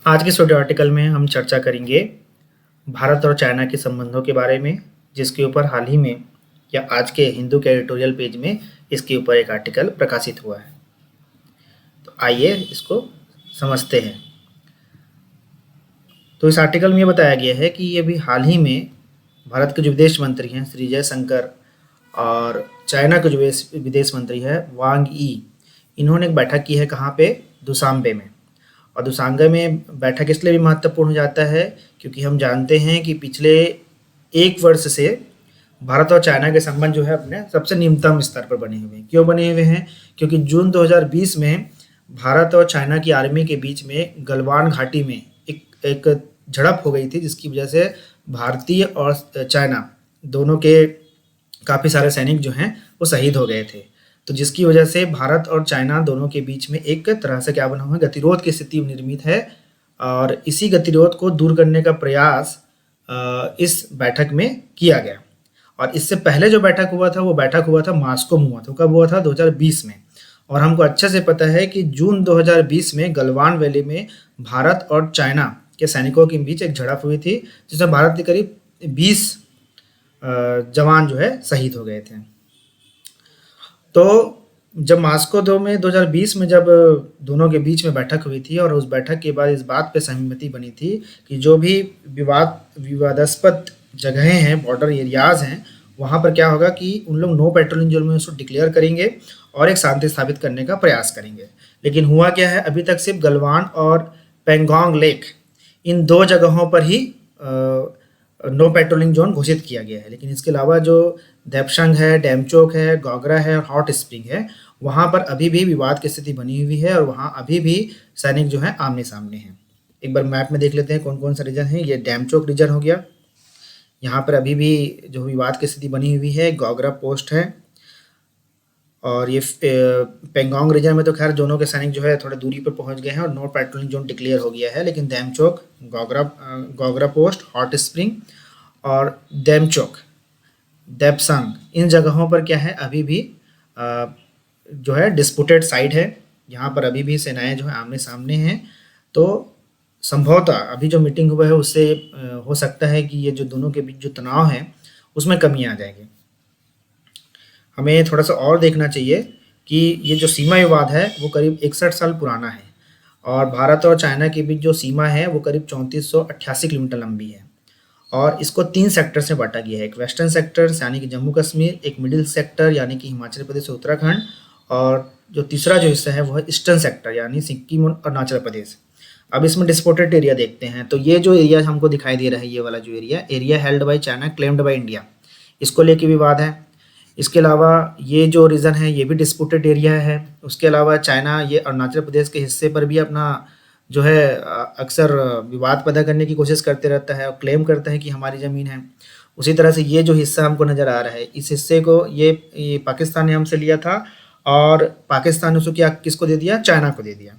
आज के इस वीडियो आर्टिकल में हम चर्चा करेंगे भारत और चाइना के संबंधों के बारे में, जिसके ऊपर हाल ही में या आज के हिंदू के एडिटोरियल पेज में इसके ऊपर एक आर्टिकल प्रकाशित हुआ है। तो आइए इसको समझते हैं। तो इस आर्टिकल में ये बताया गया है कि ये भी हाल ही में भारत के जो विदेश मंत्री हैं श्री जयशंकर और चाइना के जो विदेश मंत्री है वांग यी, इन्होंने एक बैठक की है। कहाँ पे? दुशांबे में। और दुशांबे में बैठक इसलिए भी महत्वपूर्ण हो जाता है क्योंकि हम जानते हैं कि पिछले एक वर्ष से भारत और चाइना के संबंध जो है अपने सबसे निम्नतम स्तर पर बने हुए हैं। क्यों बने हुए हैं? क्योंकि जून 2020 में भारत और चाइना की आर्मी के बीच में गलवान घाटी में एक झड़प हो गई थी, जिसकी वजह से भारतीय और चाइना दोनों के काफ़ी सारे सैनिक जो हैं वो शहीद हो गए थे। तो जिसकी वजह से भारत और चाइना दोनों के बीच में एक तरह से क्या बना हुआ है, गतिरोध की स्थिति निर्मित है। और इसी गतिरोध को दूर करने का प्रयास इस बैठक में किया गया। और इससे पहले जो बैठक हुआ था मॉस्को में हुआ था। कब हुआ था? 2020 में। और हमको अच्छे से पता है कि जून 2020 में गलवान वैली में भारत और चाइना के सैनिकों के बीच एक झड़प हुई थी, जिसमें भारत के करीब 20 जवान जो है शहीद हो गए थे। तो जब मॉस्को 2020 में जब दोनों के बीच में बैठक हुई थी और उस बैठक के बाद इस बात पे सहमति बनी थी कि जो भी विवादास्पद जगहें हैं, बॉर्डर एरियाज़ हैं, वहाँ पर क्या होगा कि उन लोग नो पेट्रोलिंग जोन में उसको डिक्लेयर करेंगे और एक शांति स्थापित करने का प्रयास करेंगे। लेकिन हुआ क्या है, अभी तक सिर्फ गलवान और पेंगोंग लेक इन 2 जगहों पर ही नो पेट्रोलिंग जोन घोषित किया गया है। लेकिन इसके अलावा जो देपशंग है, डेमचोक है, गोगरा है और हॉट स्प्रिंग है, वहाँ पर अभी भी विवाद की स्थिति बनी हुई है और वहाँ अभी भी सैनिक जो है आमने सामने हैं। एक बार मैप में देख लेते हैं कौन कौन सा रीजन है। ये डेमचोक रीजन हो गया, यहाँ पर अभी भी जो विवाद की स्थिति बनी हुई है। गोगरा पोस्ट है और ये पेंगोंग रीजन में तो खैर दोनों के सैनिक जो है थोड़े दूरी पर पहुंच गए हैं और नो पेट्रोलिंग जोन डिक्लेयर हो गया है। लेकिन Demchok, Gogra post, hot spring और डेमचोक, देपसंग, इन जगहों पर क्या है, अभी भी जो है डिस्प्यूटेड साइड है। यहाँ पर अभी भी सेनाएं जो है आमने सामने हैं। तो संभवतः अभी जो मीटिंग हुआ है उससे हो सकता है कि ये जो दोनों के बीच जो तनाव है उसमें कमी आ जाएगी। हमें थोड़ा सा और देखना चाहिए कि ये जो सीमा विवाद है वो करीब 61 साल पुराना है और भारत और चाइना के बीच जो सीमा है वो करीब 3488 किलोमीटर लंबी है। और इसको 3 सेक्टर से बांटा गया है। एक वेस्टर्न सेक्टर यानी कि जम्मू कश्मीर, एक मिडिल सेक्टर यानी कि हिमाचल प्रदेश और उत्तराखंड, और जो तीसरा जो हिस्सा है वो है ईस्टर्न सेक्टर यानी सिक्किम और अरुणाचल प्रदेश। अब इसमें डिस्प्यूटेड एरिया देखते हैं। तो ये जो एरिया हमको दिखाई दे रहा है, ये वाला जो area held by China, claimed by India, इसको लेके विवाद है। इसके अलावा ये जो रीजन है ये भी डिस्प्यूटेड एरिया है। उसके अलावा चाइना ये अरुणाचल प्रदेश के हिस्से पर भी अपना जो है अक्सर विवाद पैदा करने की कोशिश करते रहता है और क्लेम करता है कि हमारी ज़मीन है। उसी तरह से ये जो हिस्सा हमको नज़र आ रहा है, इस हिस्से को ये पाकिस्तान ने हमसे लिया था और पाकिस्तान ने उसको क्या किसको दे दिया? चाइना को दे दिया।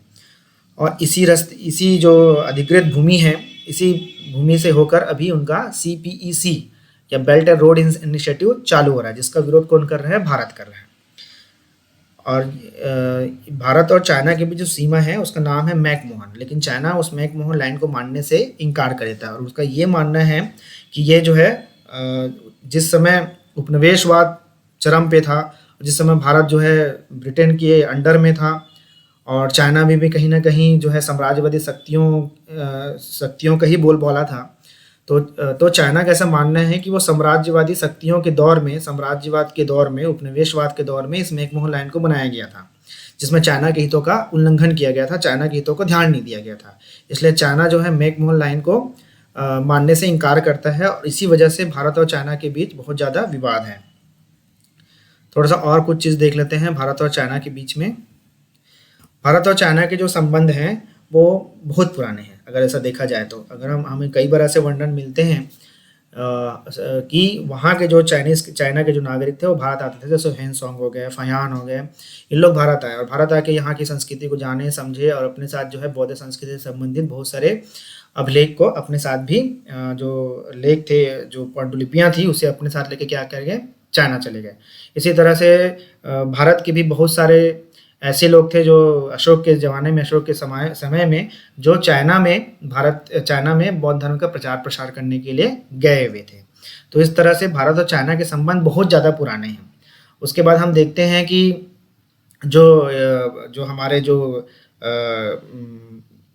और इसी जो अधिकृत भूमि है, इसी भूमि से होकर अभी उनका CPEC या बेल्ट एंड रोड इनिशिएटिव चालू हो रहा है, जिसका विरोध कौन कर रहा है? भारत कर रहा है। और भारत और चाइना के बीच जो सीमा है उसका नाम है मैकमोहन, लेकिन चाइना उस मैकमोहन लाइन को मानने से इनकार कर देता है और उसका ये मानना है कि ये जो है जिस समय उपनिवेशवाद चरम पे था, जिस समय भारत जो है ब्रिटेन के अंडर में था और चाइना भी कहीं ना कहीं जो है साम्राज्यवादी शक्तियों का ही बोलबाला था, तो चाइना का ऐसा मानना है कि वो साम्राज्यवादी शक्तियों के दौर में, साम्राज्यवाद के दौर में, उपनिवेशवाद के दौर में इस मैकमोहन लाइन को बनाया गया था, जिसमें चाइना के हितों का उल्लंघन किया गया था, चाइना के हितों को ध्यान नहीं दिया गया था। इसलिए चाइना जो है मैकमोहन लाइन को मानने से इनकार करता है और इसी वजह से भारत और चाइना के बीच बहुत ज़्यादा विवाद है। थोड़ा सा और कुछ चीज़ देख लेते हैं भारत और चाइना के बीच में। भारत और चाइना के जो संबंध हैं वो बहुत पुराने हैं अगर ऐसा देखा जाए तो। अगर हमें कई बार ऐसे वर्णन मिलते हैं कि वहाँ के जो चाइना के जो नागरिक थे वो भारत आते थे, जैसे हेनसोंग हो गए, फयान हो गए, इन लोग भारत आए और भारत आके यहाँ की संस्कृति को जाने समझे और अपने साथ जो है बौद्ध संस्कृति से संबंधित बहुत सारे अभिलेख को अपने साथ भी जो लेख थे, जो पांडुलिपियाँ थी, उसे अपने साथ लेके क्या कर गए? चाइना चले गए। इसी तरह से भारत के भी बहुत सारे ऐसे लोग थे जो अशोक के ज़माने में, अशोक के समय में जो चाइना में बौद्ध धर्म का प्रचार-प्रसार करने के लिए गए हुए थे। तो इस तरह से भारत और चाइना के संबंध बहुत ज़्यादा पुराने हैं। उसके बाद हम देखते हैं कि जो हमारे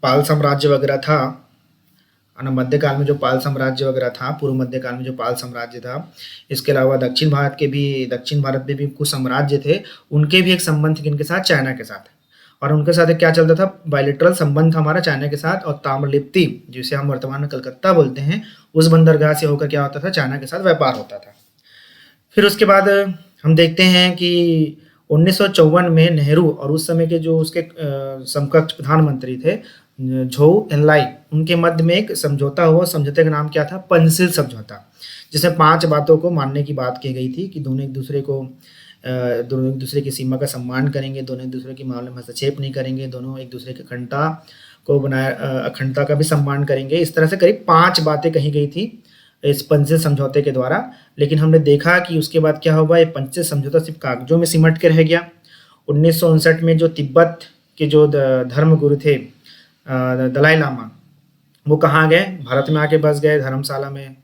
पाल साम्राज्य वगैरह था, है ना, मध्यकाल में जो पाल साम्राज्य वगैरह था, पूर्व मध्यकाल में जो पाल साम्राज्य था, इसके अलावा दक्षिण भारत में भी कुछ साम्राज्य थे, उनके भी एक संबंध थे किनके साथ? चाइना के साथ। और उनके साथ क्या चलता था? बायलैटरल संबंध था हमारा चाइना के साथ, और ताम्रलिप्ति, जिसे हम वर्तमान में कलकत्ता बोलते हैं, उस बंदरगाह से होकर क्या होता था? चाइना के साथ व्यापार होता था। फिर उसके बाद हम देखते हैं कि 1954 में नेहरू और उस समय के जो उसके समकक्ष प्रधानमंत्री थे, झोउ एनलाई, उनके मध्य में एक समझौता हुआ। समझौते का नाम क्या था? पंचशील समझौता, जिसमें 5 बातों को मानने की बात की गई थी कि दोनों एक दूसरे की सीमा का सम्मान करेंगे, दोनों एक दूसरे के मामले में हस्तक्षेप नहीं करेंगे, दोनों एक दूसरे की अखंडता का भी सम्मान करेंगे। इस तरह से करीब 5 बातें कही गई थी इस पंचशील समझौते के द्वारा। लेकिन हमने देखा कि उसके बाद क्या हुआ? ये पंचशील समझौता सिर्फ कागजों में सिमट के रह गया। 1959 में जो तिब्बत के जो धर्म गुरु थे, दलाई लामा, वो कहाँ गए? भारत में आके बस गए, धर्मशाला में।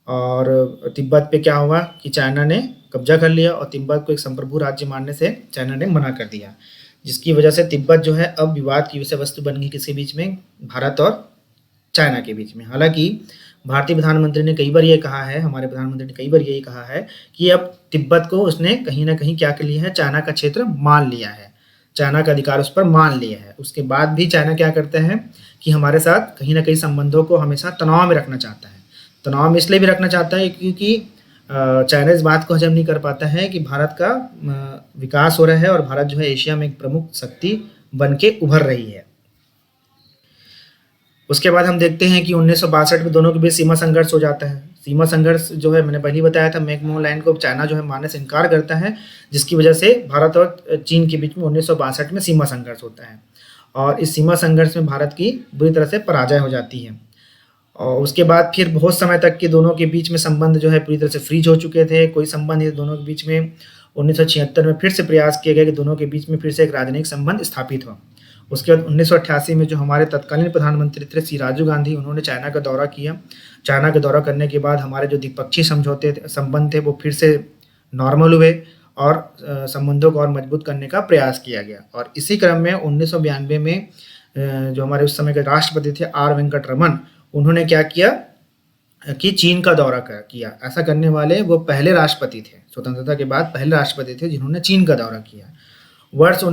और तिब्बत पे क्या हुआ कि चाइना ने कब्जा कर लिया, और तिब्बत को एक संप्रभु राज्य मानने से चाइना ने मना कर दिया, जिसकी वजह से तिब्बत जो है अब विवाद की विषय वस्तु बन गई। किसके बीच में? भारत और चाइना के बीच में। हालांकि भारतीय प्रधानमंत्री ने कई बार ये कहा है, हमारे प्रधानमंत्री ने कई बार यही कहा है कि अब तिब्बत को उसने कहीं ना कहीं क्या कर लिया है? चाइना का क्षेत्र मान लिया है, चाइना का अधिकार उस पर मान लिया है। उसके बाद भी चाइना क्या करता है कि हमारे साथ कहीं ना कहीं संबंधों को हमेशा तनाव में रखना चाहता है। तनाव में इसलिए भी रखना चाहता है क्योंकि चाइना इस बात को हजम नहीं कर पाता है कि भारत का विकास हो रहा है और भारत जो है एशिया में एक प्रमुख शक्ति बन के उभर रही है। उसके बाद हम देखते हैं कि 1962 में दोनों के बीच सीमा संघर्ष हो जाता है। सीमा संघर्ष जो है, मैंने पहले ही बताया था, मैकमोहन लाइन को चाइना जो है मानने से इनकार करता है, जिसकी वजह से भारत और चीन के बीच में 1962 में सीमा संघर्ष होता है। और इस सीमा संघर्ष में भारत की बुरी तरह से पराजय हो जाती है। और उसके बाद फिर बहुत समय तक के दोनों के बीच में संबंध जो है पूरी तरह से फ्रीज हो चुके थे, कोई संबंध नहीं दोनों के बीच में। 1976 में फिर से प्रयास किया गया कि दोनों के बीच में फिर से एक राजनयिक संबंध स्थापित हो। उसके बाद 1988 में जो हमारे तत्कालीन प्रधानमंत्री थे श्री राजीव गांधी, उन्होंने चाइना का दौरा किया। चाइना का दौरा करने के बाद हमारे जो द्विपक्षीय संबंध थे वो फिर से नॉर्मल हुए और संबंधों को और मजबूत करने का प्रयास किया गया। और इसी क्रम में 1992 में जो हमारे उस समय के राष्ट्रपति थे आर वेंकट रमन, उन्होंने क्या किया कि चीन का दौरा किया। ऐसा करने वाले वो पहले राष्ट्रपति थे, स्वतंत्रता के बाद पहले राष्ट्रपति थे जिन्होंने चीन का दौरा किया। वर्ष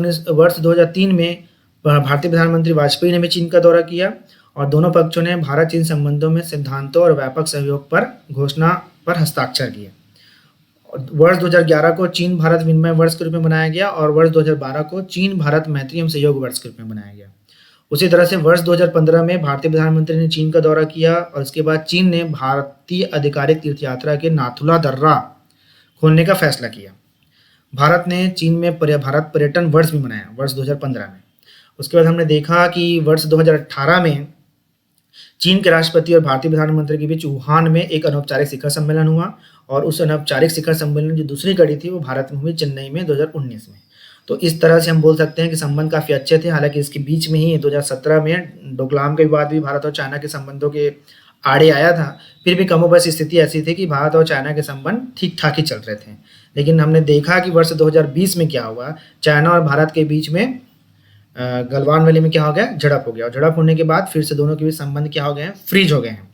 2003 में भारतीय प्रधानमंत्री वाजपेयी ने भी चीन का दौरा किया और दोनों पक्षों ने भारत चीन संबंधों में सिद्धांतों और व्यापक सहयोग पर घोषणा पर हस्ताक्षर किए। वर्ष 2011 को चीन भारत विनिमय वर्ष के रूप में मनाया गया और वर्ष 2012 को चीन भारत मैत्री एवं सहयोग वर्ष के रूप में मनाया गया। उसी तरह से वर्ष 2015 में भारतीय प्रधानमंत्री ने चीन का दौरा किया और उसके बाद चीन ने भारतीय आधिकारिक तीर्थयात्रा के नाथुला दर्रा खोलने का फैसला किया। भारत ने चीन में भारत पर्यटन वर्ष भी मनाया वर्ष 2015 में। उसके बाद हमने देखा कि वर्ष 2018 में चीन के राष्ट्रपति और भारतीय प्रधानमंत्री के बीच वुहान में एक अनौपचारिक शिखर सम्मेलन हुआ और उस अनौपचारिक शिखर सम्मेलन की दूसरी कड़ी थी वो भारत में हुई चेन्नई में 2019 में। तो इस तरह से हम बोल सकते हैं कि संबंध काफ़ी अच्छे थे। हालांकि इसके बीच में ही 2017 में डोकलाम का विवाद भी भारत और चाइना के संबंधों के आड़े आया था। फिर भी कमोबेश स्थिति ऐसी थी कि भारत और चाइना के संबंध ठीक ठाक ही चल रहे थे। लेकिन हमने देखा कि वर्ष 2020 में क्या हुआ, चाइना और भारत के बीच में गलवान वैली में क्या हो गया, झड़प हो गया। और झड़प होने के बाद फिर से दोनों के बीच संबंध क्या हो गए हैं, फ्रीज हो गए हैं,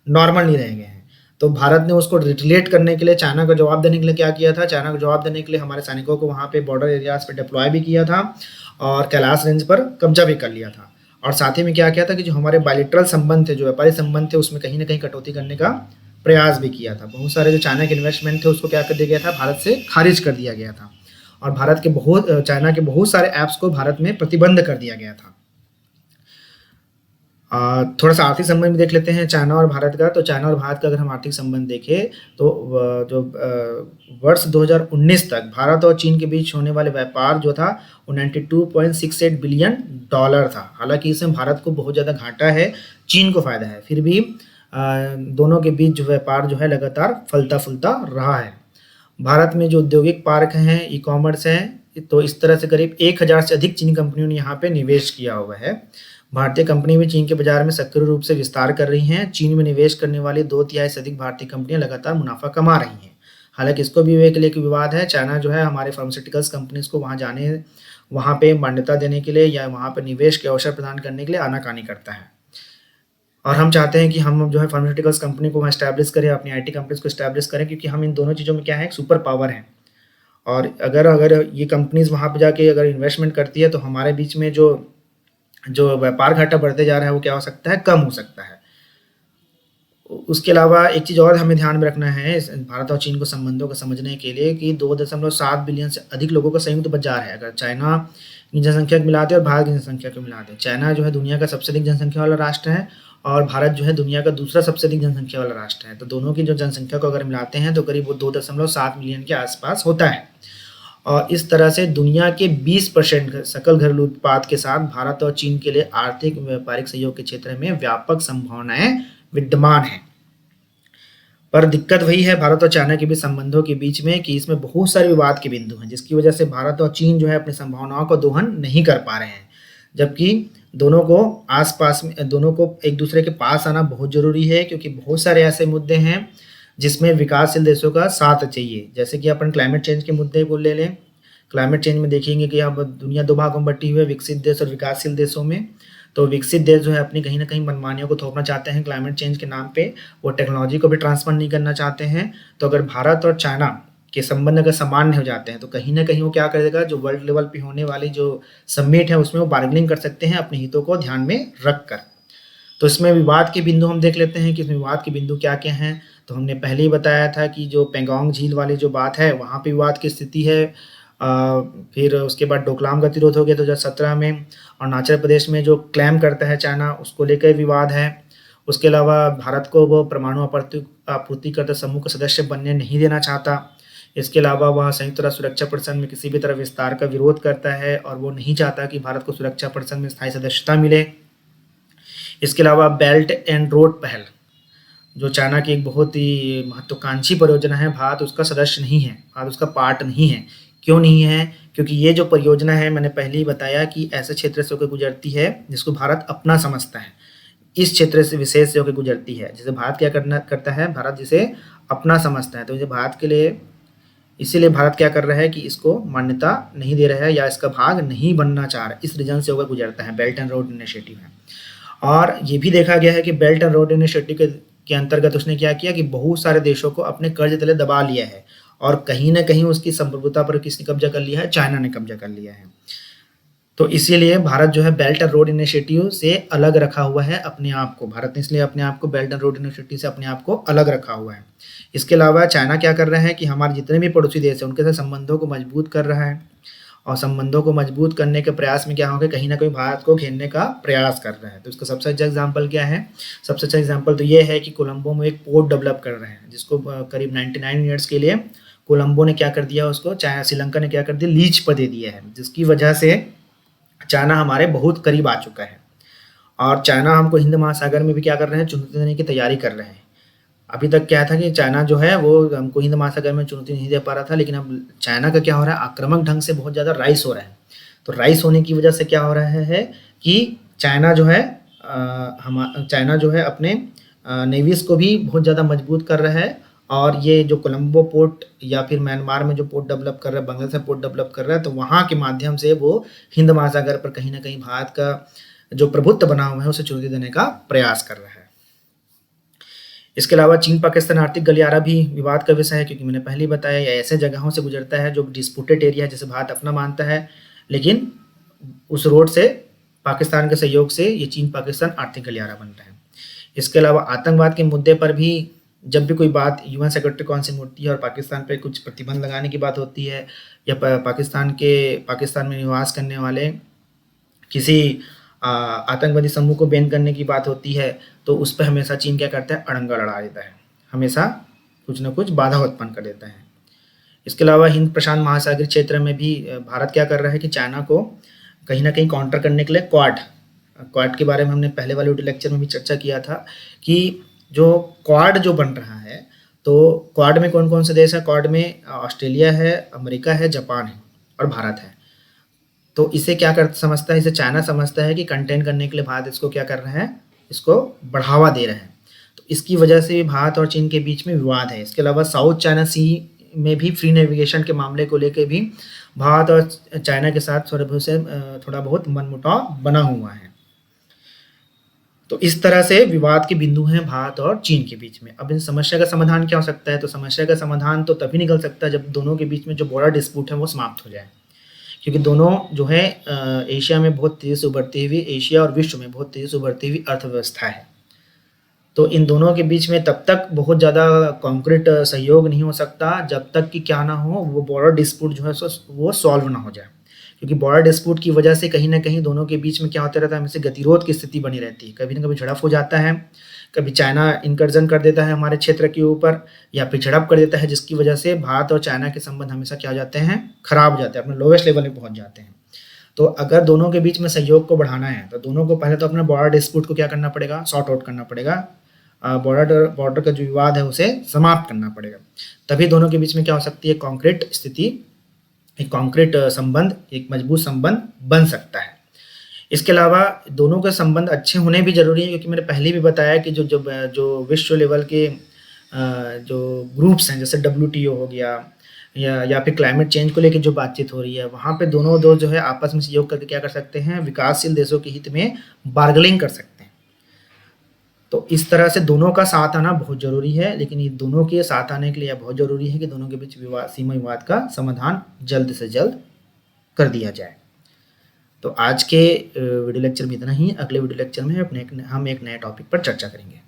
नॉर्मल नहीं रह गए हैं। तो भारत ने उसको रिटेलिएट करने के लिए, चाइना को जवाब देने के लिए क्या किया था, चाइना को जवाब देने के लिए हमारे सैनिकों को वहाँ पे बॉर्डर एरियाज पे डिप्लॉय भी किया था और कैलाश रेंज पर कब्जा भी कर लिया था। और साथ ही में क्या किया था कि जो हमारे बायलैटरल संबंध थे, जो व्यापारिक संबंध थे, उसमें कहीं ना कहीं कटौती करने का प्रयास भी किया था। बहुत सारे जो चाइना के इन्वेस्टमेंट थे उसको क्या कर दिया गया था, भारत से खारिज कर दिया गया था और चाइना के बहुत सारे ऐप्स को भारत में प्रतिबंध कर दिया गया था। थोड़ा सा आर्थिक संबंध भी देख लेते हैं चाइना और भारत का। तो चाइना और भारत का अगर हम आर्थिक संबंध देखें तो जो वर्ष 2019 तक भारत और चीन के बीच होने वाले व्यापार जो था वो $92.68 बिलियन था। हालांकि इसमें भारत को बहुत ज़्यादा घाटा है, चीन को फायदा है, फिर भी दोनों के बीच जो व्यापार जो है लगातार फलता फूलता रहा है। भारत में जो औद्योगिक पार्क हैं, ई कॉमर्स हैं, तो इस तरह से करीब 1000 से अधिक चीनी कंपनियों ने यहाँ पे निवेश किया हुआ है। भारतीय कंपनी भी चीन के बाजार में सक्रिय रूप से विस्तार कर रही हैं। चीन में निवेश करने वाली 2/3 से अधिक भारतीय कंपनियां लगातार मुनाफा कमा रही हैं। हालांकि इसको भी एक लेके विवाद है। चाइना जो है हमारे फार्मास्यूटिकल्स कंपनीज को वहाँ पे मान्यता देने के लिए या वहाँ पे निवेश के अवसर प्रदान करने के लिए आनाकानी करता है। और हम चाहते हैं कि हम जो है फार्मास्यूटिकल्स कंपनी को वहाँ एस्टैब्लिश करें, अपनी आईटी कंपनीज को एस्टैब्लिश करें, क्योंकि हम इन दोनों चीज़ों में क्या है, एक सुपर पावर है। और अगर ये कंपनीज वहाँ पे जाके अगर इन्वेस्टमेंट करती है तो हमारे बीच में जो जो व्यापार घाटा बढ़ते जा रहा है वो क्या हो सकता है, कम हो सकता है। उसके अलावा एक चीज़ और हमें ध्यान में रखना है भारत और चीन को संबंधों को समझने के लिए कि 2.7 बिलियन से अधिक लोगों का संयुक्त बाजार है। अगर चाइना की जनसंख्या को मिलाते हैं और भारत की जनसंख्या को मिलाते हैं, चाइना जो है दुनिया का सबसे अधिक जनसंख्या वाला राष्ट्र है और भारत जो है दुनिया का दूसरा सबसे अधिक जनसंख्या वाला राष्ट्र है। तो दोनों की जो जनसंख्या को अगर मिलाते हैं तो करीब वो 2.7 मिलियन के आसपास होता है। और इस तरह से दुनिया के 20% सकल घरेलू उत्पाद के साथ भारत और चीन के लिए आर्थिक व्यापारिक सहयोग के क्षेत्र में व्यापक संभावनाएं विद्यमान हैं। पर दिक्कत वही है भारत और चाइना के बीच संबंधों के बीच में कि इसमें बहुत सारे विवाद के बिंदु हैं, जिसकी वजह से भारत और चीन जो है अपनी संभावनाओं को दोहन नहीं कर पा रहे हैं। जबकि दोनों को एक दूसरे के पास आना बहुत जरूरी है, क्योंकि बहुत सारे ऐसे मुद्दे हैं जिसमें विकासशील देशों का साथ चाहिए। जैसे कि अपन क्लाइमेट चेंज के मुद्दे को ले लें। क्लाइमेट चेंज में देखेंगे कि अब दुनिया 2 भागों में बटी हुई है, विकसित देश और विकासशील देशों में। तो विकसित देश जो है अपनी कहीं ना कहीं मनमानियों को थोपना चाहते हैं क्लाइमेट चेंज के नाम पे, वो टेक्नोलॉजी को भी ट्रांसफर नहीं करना चाहते हैं। तो अगर भारत और चाइना के संबंध अगर सामान्य हो जाते हैं तो कहीं ना कहीं वो क्या करेगा, जो वर्ल्ड लेवल पे होने वाली जो समिट है उसमें वो बार्गेनिंग कर सकते हैं अपने हितों को ध्यान में रख कर। तो इसमें विवाद के बिंदु हम देख लेते हैं कि इसमें विवाद के बिंदु क्या क्या हैं। तो हमने पहले ही बताया था कि जो पेंगोंग झील वाली जो बात है वहाँ पे विवाद की स्थिति है। फिर उसके बाद डोकलाम गतिरोध हो गया 2017 में। अरुणाचल प्रदेश में जो क्लेम करता है चाइना, उसको लेकर विवाद है। उसके अलावा भारत को वो परमाणु आपूर्तिकर्ता समूह का सदस्य बनने नहीं देना चाहता। इसके अलावा वह संयुक्त राष्ट्र सुरक्षा परिषद में किसी भी तरह विस्तार का विरोध करता है और वो नहीं चाहता कि भारत को सुरक्षा परिषद में स्थायी सदस्यता मिले। इसके अलावा बेल्ट एंड रोड पहल, जो चाइना की एक बहुत ही महत्वाकांक्षी परियोजना है, भारत उसका सदस्य नहीं है, भारत उसका पार्ट नहीं है। क्यों नहीं है? क्योंकि ये जो परियोजना है, मैंने पहले ही बताया कि ऐसे क्षेत्र से होकर गुजरती है जिसको भारत अपना समझता है। इस क्षेत्र से विशेष से होकर गुजरती है, जिसे भारत क्या करता है, भारत जिसे अपना समझता है। तो ये भारत के लिए, इसीलिए भारत क्या कर रहा है कि इसको मान्यता नहीं दे रहा है या इसका भाग नहीं बनना चाह रहा, इस रीजन से होकर गुजरता है। बेल्ट एंड रोड इनिशिएटिव है। और ये भी देखा गया है कि बेल्ट एंड रोड इनिशिएटिव के अंतर्गत उसने क्या किया कि बहुत सारे देशों को अपने कर्ज तले दबा लिया है और कहीं ना कहीं उसकी संप्रभुता पर किसने कब्जा कर लिया है, चाइना ने कब्जा कर लिया है। तो इसीलिए भारत जो है बेल्ट एंड रोड इनिशिएटिव से अलग रखा हुआ है अपने आप को। भारत ने इसलिए अपने आप को बेल्ट एंड रोड इनिशिएटिव से अपने आप को अलग रखा हुआ है। इसके अलावा चाइना क्या कर रहा है कि हमारे जितने भी पड़ोसी देश हैं उनके साथ संबंधों को मजबूत कर रहा है, और संबंधों को मजबूत करने के प्रयास में क्या होगा, कहीं ना कहीं भारत को घेरने का प्रयास कर रहा है। तो इसका सबसे अच्छा एग्जाम्पल क्या है? सबसे अच्छा एग्जाम्पल तो ये है कि कोलंबो में एक पोर्ट डेवलप कर रहे हैं, जिसको करीब 99 ईयर्स के लिए कोलंबो ने क्या कर दिया, उसको श्रीलंका ने क्या कर दिया, लीज पर दे दिया है, जिसकी वजह से चाइना हमारे बहुत करीब आ चुका है। और चाइना हमको हिंद महासागर में भी क्या कर रहे हैं, चुनौती देने की तैयारी कर रहे हैं। अभी तक क्या था कि चाइना जो है वो हमको हिंद महासागर में चुनौती नहीं दे पा रहा था, लेकिन अब चाइना का क्या हो रहा है, आक्रामक ढंग से बहुत ज़्यादा राइस हो रहा है। तो राइस होने की वजह से क्या हो रहा है कि चाइना जो है अपने नेवीज को भी बहुत ज़्यादा मजबूत कर रहा है। और ये जो कोलंबो पोर्ट या फिर म्यांमार में जो पोर्ट डेवलप कर रहा है, बांग्लादेश में पोर्ट डेवलप कर रहा है, तो वहाँ के माध्यम से वो हिंद महासागर पर कहीं ना कहीं भारत का जो प्रभुत्व बना हुआ है उसे चुनौती देने का प्रयास कर रहा है। इसके अलावा चीन पाकिस्तान आर्थिक गलियारा भी विवाद का विषय है, क्योंकि मैंने पहले ही बताया ये ऐसे जगहों से गुजरता है जो डिस्प्यूटेड एरिया है, जैसे भारत अपना मानता है, लेकिन उस रोड से पाकिस्तान के सहयोग से ये चीन पाकिस्तान आर्थिक गलियारा बन रहा है। इसके अलावा आतंकवाद के मुद्दे पर भी जब भी कोई बात यूएन सेक्रेटरी काउंसिल में उठती है और पाकिस्तान पर कुछ प्रतिबंध लगाने की बात होती है, या पाकिस्तान में निवास करने वाले किसी आतंकवादी समूह को बैन करने की बात होती है, तो उस पर हमेशा चीन क्या करता है, अड़ंगा लड़ा देता है, हमेशा कुछ न कुछ बाधा उत्पन्न कर देता है। इसके अलावा हिंद प्रशांत महासागरीय क्षेत्र में भी भारत क्या कर रहा है कि चाइना को कहीं ना कहीं काउंटर करने के लिए क्वाड के बारे में हमने पहले वाले वीडियो लेक्चर में भी चर्चा किया था कि जो क्वाड जो बन रहा है, तो क्वाड में कौन कौन से देश है? क्वाड में ऑस्ट्रेलिया है, अमेरिका है, जापान है। और भारत है। तो इसे क्या कर समझता है, इसे चाइना समझता है कि कंटेन करने के लिए भारत इसको क्या कर रहा है, इसको बढ़ावा दे रहा है। तो इसकी वजह से भी भारत और चीन के बीच में विवाद है। इसके अलावा साउथ चाइना सी में भी फ्री नेविगेशन के मामले को लेके भी भारत और चाइना के साथ थोड़ा बहुत मनमुटाव बना हुआ है। तो इस तरह से विवाद के बिंदु हैं भारत और चीन के बीच में। अब इन समस्या का समाधान क्या हो सकता है? तो समस्या का समाधान तो तभी निकल सकता है जब दोनों के बीच में जो बॉर्डर डिस्प्यूट है वो समाप्त हो जाए, क्योंकि दोनों जो है एशिया में बहुत तेज़ी से उभरती हुई, एशिया और विश्व में बहुत तेज़ी से उभरती हुई अर्थव्यवस्था है। तो इन दोनों के बीच में तब तक बहुत ज़्यादा कॉन्क्रीट सहयोग नहीं हो सकता जब तक कि क्या ना हो, वो बॉर्डर डिस्प्यूट जो है वो सॉल्व ना हो जाए। क्योंकि बॉर्डर डिस्प्यूट की वजह से कहीं न कहीं दोनों के बीच में क्या होता रहता है, हमेशा गतिरोध की स्थिति बनी रहती है। कभी न कभी झड़प हो जाता है, कभी चाइना इनकर्जन कर देता है हमारे क्षेत्र के ऊपर, या फिर झड़प कर देता है, जिसकी वजह से भारत और चाइना के संबंध हमेशा क्या हो जाते हैं, खराब हो जाते हैं, अपने लोवेस्ट लेवल पे पहुँच जाते हैं। तो अगर दोनों के बीच में सहयोग को बढ़ाना है, तो दोनों को पहले तो अपना बॉर्डर डिस्प्यूट को क्या करना पड़ेगा, सॉर्ट आउट करना पड़ेगा। बॉर्डर का जो विवाद है उसे समाप्त करना पड़ेगा। तभी दोनों के बीच में क्या हो सकती है, कॉन्क्रीट स्थिति, एक कॉन्क्रीट संबंध, एक मजबूत संबंध बन सकता है। इसके अलावा दोनों के संबंध अच्छे होने भी ज़रूरी है, क्योंकि मैंने पहले भी बताया कि जो विश्व लेवल के जो ग्रुप्स हैं, जैसे WTO हो गया, या फिर क्लाइमेट चेंज को लेके जो बातचीत हो रही है, वहाँ पे दोनों दो जो है आपस में सहयोग करके क्या कर सकते हैं, विकासशील देशों के हित में बार्गेनिंग कर सकते हैं। तो इस तरह से दोनों का साथ आना बहुत ज़रूरी है, लेकिन ये दोनों के साथ आने के लिए बहुत ज़रूरी है कि दोनों के बीच सीमा विवाद का समाधान जल्द से जल्द कर दिया जाए। तो आज के वीडियो लेक्चर में इतना ही। अगले वीडियो लेक्चर में हम एक नए टॉपिक पर चर्चा करेंगे।